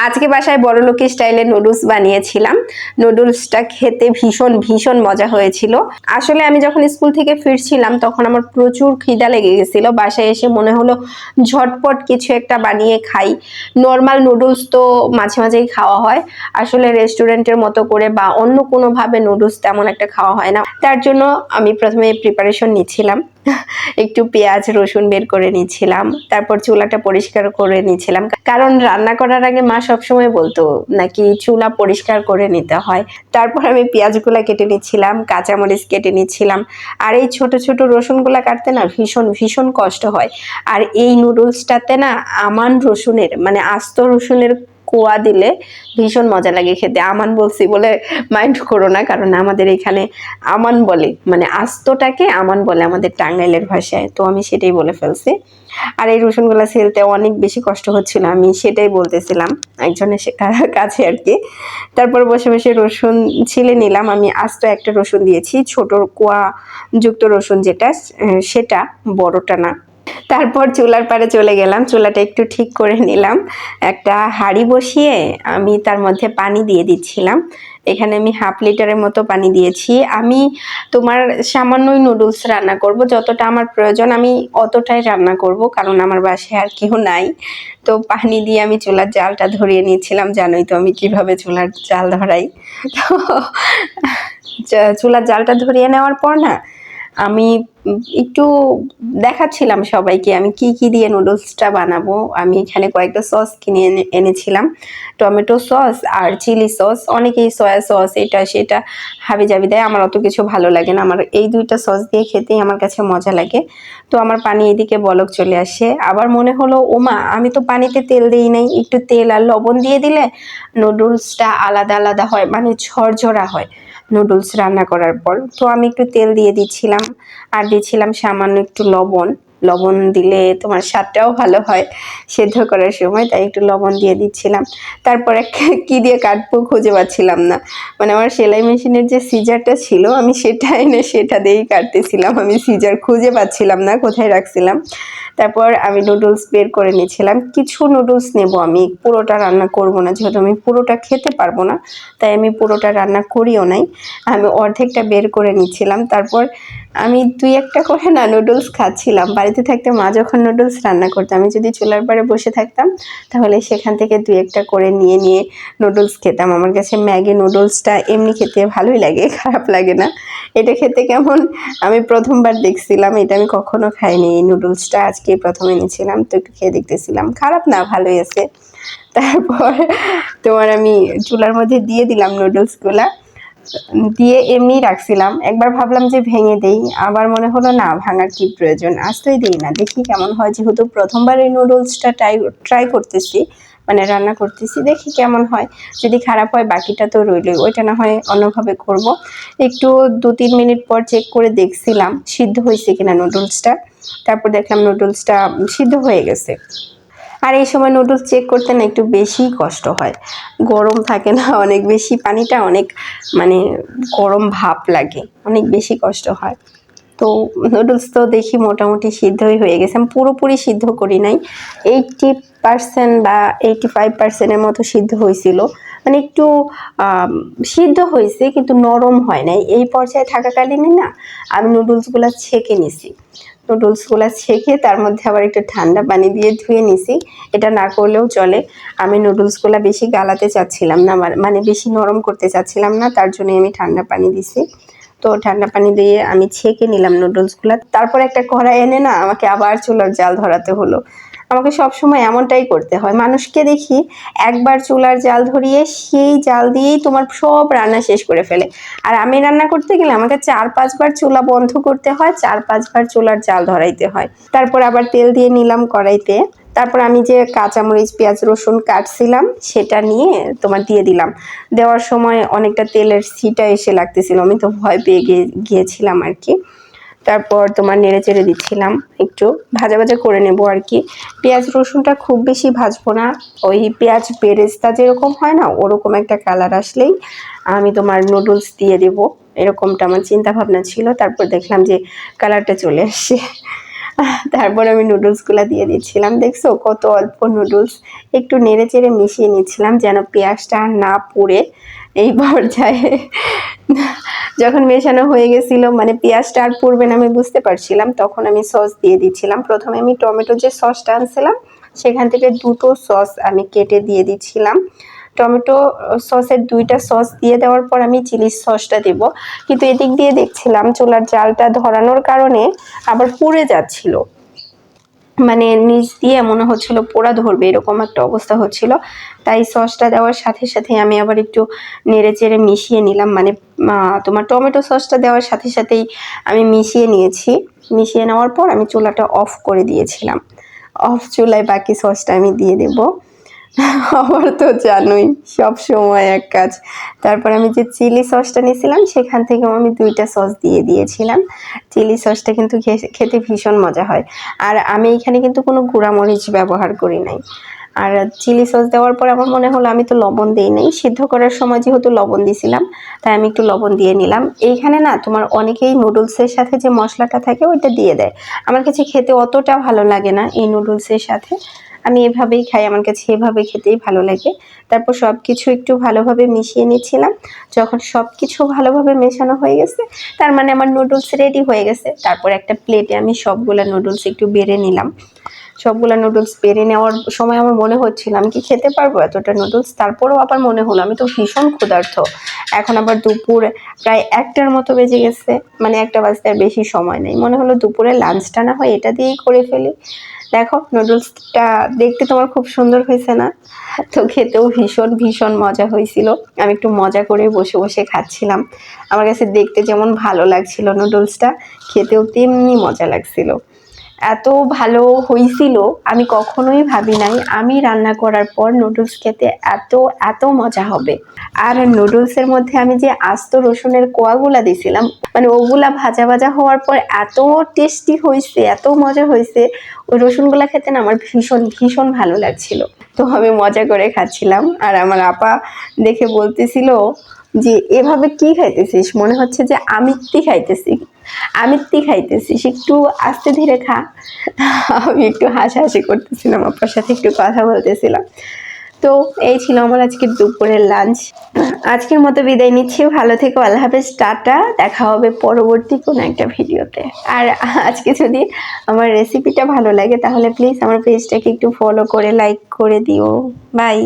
আজকে বাসায় বড়লোকি স্টাইলে নুডলস বানিয়েছিলাম। নুডলসটা খেতে ভীষণ ভীষণ মজা হয়েছিল। আসলে আমি যখন স্কুল থেকে ফিরছিলাম তখন আমার প্রচুর খিদা লেগে গেছিল। বাসায় এসে মনে হলো ঝটপট কিছু একটা বানিয়ে খাই। নর্মাল নুডলস তো মাঝে মাঝেই খাওয়া হয়, আসলে রেস্টুরেন্টের মতো করে বা অন্য কোনোভাবে নুডলস তেমন একটা খাওয়া হয় না। তার জন্য আমি প্রথমে প্রিপারেশন নিচ্ছিলাম, একটু পেঁয়াজ রসুন বের করে নিচ্ছিলাম, তারপর চুলাটা পরিষ্কার করে নিচ্ছিলাম। কারণ রান্না করার আগে মা সবসময় বলতো নাকি চুলা পরিষ্কার করে নিতে হয়। তারপর আমি পেঁয়াজগুলা কেটে নিচ্ছিলাম, কাঁচামরিচ কেটে নিচ্ছিলাম। আর এই ছোট ছোট রসুনগুলা কাটতে না ভীষণ ভীষণ কষ্ট হয়। আর এই নুডলসটাতে না আমান রসুনের মানে আস্ত রসুনের কোয়া দিলে ভীষণ মজা লাগে খেতে। আমান বলছি বলে মাইন্ড করো না, কারণ আমাদের এখানে আমান বলে, মানে আস্তটাকে আমান বলে আমাদের টাঙ্গাইলের ভাষায়, তো আমি সেটাই বলে ফেলছি। আর এই রসুনগুলা ছিলতে অনেক বেশি কষ্ট হচ্ছিল, আমি সেটাই বলতেছিলাম একজনের কাছে আর কি। তারপর বসে বসে রসুন ছিলে নিলাম। আমি আস্ত একটা রসুন দিয়েছি, ছোট কোয়া যুক্ত রসুন যেটা, সেটা, বড়টা না। তারপর চুলার পাড়ে চলে গেলাম, চুলাটা একটু ঠিক করে নিলাম। একটা হাঁড়ি বসিয়ে আমি তার মধ্যে পানি দিয়ে দিচ্ছিলাম। এখানে আমি 1/2 লিটারের মতো পানি দিয়েছি। আমি তোমার সামান্যই নুডলস রান্না করব, যতটা আমার প্রয়োজন আমি অতটাই রান্না করব, কারণ আমার বাসায় আর কেউ নাই। তো পানি দিয়ে আমি চুলার জালটা ধরিয়ে নিয়েছিলাম। জানোই তো আমি কিভাবে চুলার জাল ধরাই। তো চুলার জালটা ধরিয়ে নেওয়ার পর না আমি একটু দেখাচ্ছিলাম সবাইকে আমি কি কি দিয়ে নুডলসটা বানাবো। আমি এখানে কয়েকটা সস কিনে এনেছিলাম, টমেটো সস আর চিলি সস। অনেকেই সয়া সস এটা সেটা হাবি জাবি দেয়, আমার অত কিছু ভালো লাগে না। আমার এই দুইটা সস দিয়ে খেতেই আমার কাছে মজা লাগে। তো আমার পানি এদিকে বলক চলে আসে, আবার মনে হলো ওমা আমি তো পানিতে তেল দিই নাই, একটু তেল আর লবণ দিয়ে দিলে নুডলসটা আলাদা আলাদা হয়, মানে ঝরঝরা হয় নুডলস রান্না করার পর। তো আমি একটু তেল দিয়ে দিচ্ছিলাম আর দিচ্ছিলাম সামান্য একটু লবণ। লবণ দিলে তোমার স্বাদটাও ভালো হয় সেদ্ধ করার সময়, তাই একটু লবণ দিয়ে দিচ্ছিলাম। তারপর কি দিয়ে কাটবো খুঁজে পাচ্ছিলাম না, মানে আমার সেলাই মেশিনের যে সিজারটা ছিল আমি সেটা এনে সেটা দিয়েই কাটতেছিলাম। আমি সিজার খুঁজে পাচ্ছিলাম না কোথায় রাখছিলাম। তারপর আমি নুডলস বের করে নিয়েছিলাম। কিছু নুডলস নেব, আমি পুরোটা রান্না করব না, যেহেতু আমি পুরোটা খেতে পারবো না তাই আমি পুরোটা রান্না করিও নাই। আমি অর্ধেকটা বের করে নিচ্ছিলাম। তারপর আমি 2-1টা করে না নুডলস খাচ্ছিলাম। বাড়িতে থাকতে মা যখন নুডলস রান্না করতো, আমি যদি চুলার পাড়ে বসে থাকতাম তাহলে সেখান থেকে 2-1টা করে নিয়ে নিয়ে নুডলস খেতাম। আমার কাছে ম্যাগি নুডলসটা এমনি খেতে ভালোই লাগে, খারাপ লাগে না। এটা খেতে কেমন আমি প্রথমবার দেখছিলাম, এটা আমি কখনো খাইনি। এই নুডলসটা আজকে প্রথম এনেছিলাম, তো একটু খেয়ে দেখতেছিলাম, খারাপ না, ভালোই আছে। তারপর তোমার আমি চুলার মধ্যে দিয়ে দিলাম নুডলসগুলা, দিয়ে এমনি রাখছিলাম। একবার ভাবলাম যে ভেঙে দেই, আবার মনে হলো না ভাঙার কি প্রয়োজন, আস্তই দিই না, দেখি কেমন হয়। যেহেতু প্রথমবার এই নুডলসটা ট্রাই করতেছি, মানে রান্না করতেছি, দেখি কেমন হয়। যদি খারাপ হয় বাকিটা তো রইলই, ওইটা না হয় অন্যভাবে করব। একটু 2-3 মিনিট পর চেক করে দেখছিলাম সিদ্ধ হয়েছে কিনা নুডলসটা। তারপর দেখলাম নুডলসটা সিদ্ধ হয়ে গেছে। আর এই সময় নুডলস চেক করতে না একটু বেশি কষ্ট হয়, গরম থাকে না অনেক বেশি, পানিটা অনেক মানে গরম ভাপ লাগে, অনেক বেশি কষ্ট হয়। তো নুডলস তো দেখি মোটামুটি সিদ্ধই হয়ে গেছে। আমি পুরোপুরি সিদ্ধ করি নাই, 80% বা 85%-এর মতো সিদ্ধ হয়েছিল, মানে একটু সিদ্ধ হয়েছে কিন্তু নরম হয় নাই। এই পর্যায়ে থাকাকালীনই না আমি নুডলসগুলো ছেঁকে নিছি। নুডলসগুলো ছেঁকে তার মধ্যে আবার একটু ঠান্ডা পানি দিয়ে ধুয়ে নিছি। এটা না করলেও চলে। আমি নুডলসগুলো বেশি গালাতে চাচ্ছিলাম না, মানে বেশি নরম করতে চাচ্ছিলাম না, তার জন্য আমি ঠান্ডা পানি দিছি। তো ঠান্ডা পানি দিয়ে আমি ছেঁকে নিলাম নুডলসগুলো। তারপর একটা কড়াই এনে না আমাকে আবার চুলার জাল ধরাতে হলো। আমাকে সবসময় এমনটাই করতে হয়। মানুষকে দেখি একবার চুলার জাল ধরিয়ে সেই জাল দিয়েই তোমার সব রান্না শেষ করে ফেলে, আর আমি রান্না করতে গেলে আমাকে 4-5 বার চুলা বন্ধ করতে হয়, 4-5 বার চুলার জাল ধরাইতে হয়। তারপর আবার তেল দিয়ে নিলাম কড়াইতে। তারপর আমি যে কাঁচামরিচ পেঁয়াজ রসুন কাটছিলাম সেটা নিয়ে তোমার দিয়ে দিলাম। দেওয়ার সময় অনেকটা তেলের ছিটা এসে লাগতেছিল, আমি তো ভয় পেয়ে গিয়েছিলাম আর কি। তারপর তোমার নেড়ে চেড়ে দিচ্ছিলাম, একটু ভাজা ভাজা করে নেব আর কি। পেঁয়াজ রসুনটা খুব বেশি ভাজবো না, ওই পেঁয়াজ বেরেস্তা যেরকম হয় না ওরকম একটা কালার আসলেই আমি তোমার নুডলস দিয়ে দেবো, এরকমটা আমার চিন্তা ভাবনা ছিল। তারপর দেখলাম যে কালারটা চলে আসছে। তারপর আমি নুডলসগুলো দিয়ে দিচ্ছিলাম। দেখছো কত অল্প নুডলস, একটু নেড়ে চেড়ে মিশিয়ে নিচ্ছিলাম যেন পেঁয়াজটা আর না পুড়ে। এই পর্যায়ে যখন মেশানো হয়ে গেছিল, মানে পেঁয়াজটা আর পুড়বে না আমি বুঝতে পারছিলাম, তখন আমি সস দিয়ে দিচ্ছিলাম। প্রথমে আমি টমেটো যে সসটা আনছিলাম সেখান থেকে 2টো সস আমি কেটে দিয়ে দিচ্ছিলাম। টমেটো সসের 2টা সস দিয়ে দেওয়ার পর আমি চিলি সসটা দেব। কিন্তু এদিক দিয়ে দেখছিলাম চুলার জালটা ধরানোর কারণে আবার পুড়ে যাচ্ছিল, মানে নিচ দিয়ে মনে হচ্ছিল পোড়া ধরবে, এরকম একটা অবস্থা হচ্ছিল। তাই সসটা দেওয়ার সাথে সাথে আমি আবার একটু নেড়ে চেড়ে মিশিয়ে নিলাম, মানে তোমার টমেটো সসটা দেওয়ার সাথে সাথেই আমি মিশিয়ে নিয়েছি। মিশিয়ে নেওয়ার পর আমি চুলাটা অফ করে দিয়েছিলাম। অফ চুলায় বাকি সসটা আমি দিয়ে দেব। আমার তো জানোই সব সময় এক কাজ। তারপর আমি যে চিলি সসটা নিয়েছিলাম সেখান থেকেও আমি 2টা সস দিয়ে দিয়েছিলাম। চিলি সসটা কিন্তু খেতে ভীষণ মজা হয়। আর আমি এখানে কিন্তু কোনো গুঁড়ামরিচ ব্যবহার করি নাই। আর চিলি সস দেওয়ার পর আমার মনে হলো আমি তো লবণ দিই নাই, সিদ্ধ করার সময় যেহেতু লবণ দিয়েছিলাম তাই আমি একটু লবণ দিয়ে নিলাম। এইখানে না তোমার অনেকেই নুডলসের সাথে যে মশলাটা থাকে ওইটা দিয়ে দেয়, আমার কাছে খেতে অতটা ভালো লাগে না এই নুডলসের সাথে। আমি এভাবেই খাই, আমার কাছে এভাবে খেতেই ভালো লাগে। তারপর সব কিছু একটু ভালোভাবে মিশিয়ে নিচ্ছিলাম। যখন সব কিছু ভালোভাবে মেশানো হয়ে গেছে তার মানে আমার নুডলস রেডি হয়ে গেছে। তারপর একটা প্লেটে আমি সবগুলা নুডলস একটু বেড়ে নিলাম। সবগুলা নুডলস বেড়ে নেওয়ার সময় আমার মনে হচ্ছিল আমি কি খেতে পারবো এতটা নুডলস। তারপরেও আবার মনে হলো আমি তো ভীষণ ক্ষুধার্ত, এখন আবার দুপুর প্রায় 1টার মতো বেজে গেছে, মানে 1টা বাজতে আর বেশি সময় নেই। মনে হলো দুপুরে লাঞ্চটা না হয় এটা দিয়েই করে ফেলি। দেখো নুডলসটা দেখতে তোমার খুব সুন্দর হয়েছে না? তো খেতেও ভীষণ ভীষণ মজা হয়েছিল। আমি একটু মজা করে বসে বসে খাচ্ছিলাম। আমার কাছে দেখতে যেমন ভালো লাগছিল নুডলসটা, খেতেও তেমনি মজা লাগছিল। এত ভালো হয়েছিল আমি কখনোই ভাবি নাই আমি রান্না করার পর নুডলস খেতে এত এত মজা হবে। আর নুডলসের মধ্যে আমি যে আস্ত রসুনের কোয়াগুলা দিছিলাম, মানে ওগুলা ভাজা ভাজা হওয়ার পর এত টেস্টি হয়েছে, এত মজা হয়েছে। ওই রসুনগুলা খেতে না আমার ভীষণ ভীষণ ভালো লাগছিল। তো আমি মজা করে খাচ্ছিলাম। আর আমার আপা দেখে বলতেছিল যে এভাবে কি খাইতেছিস, মনে হচ্ছে যে আমিত্তি খাইতেছিস, একটু আস্তে ধীরে খা। আমি একটু হাসাহাসি করতেছিলাম, আপার সাথে একটু কথা বলতেছিলাম। তো এই ছিল আমার আজকের দুপুরের লাঞ্চ। আজকের মতো বিদায় নিচ্ছি, ভালো থেকো, আল্লাহ হাফেজ, টাটা। দেখা হবে পরবর্তী কোনো একটা ভিডিওতে। আর আজকে যদি আমার রেসিপিটা ভালো লাগে তাহলে প্লিজ আমার পেজটাকে একটু ফলো করে লাইক করে দিও। বাই।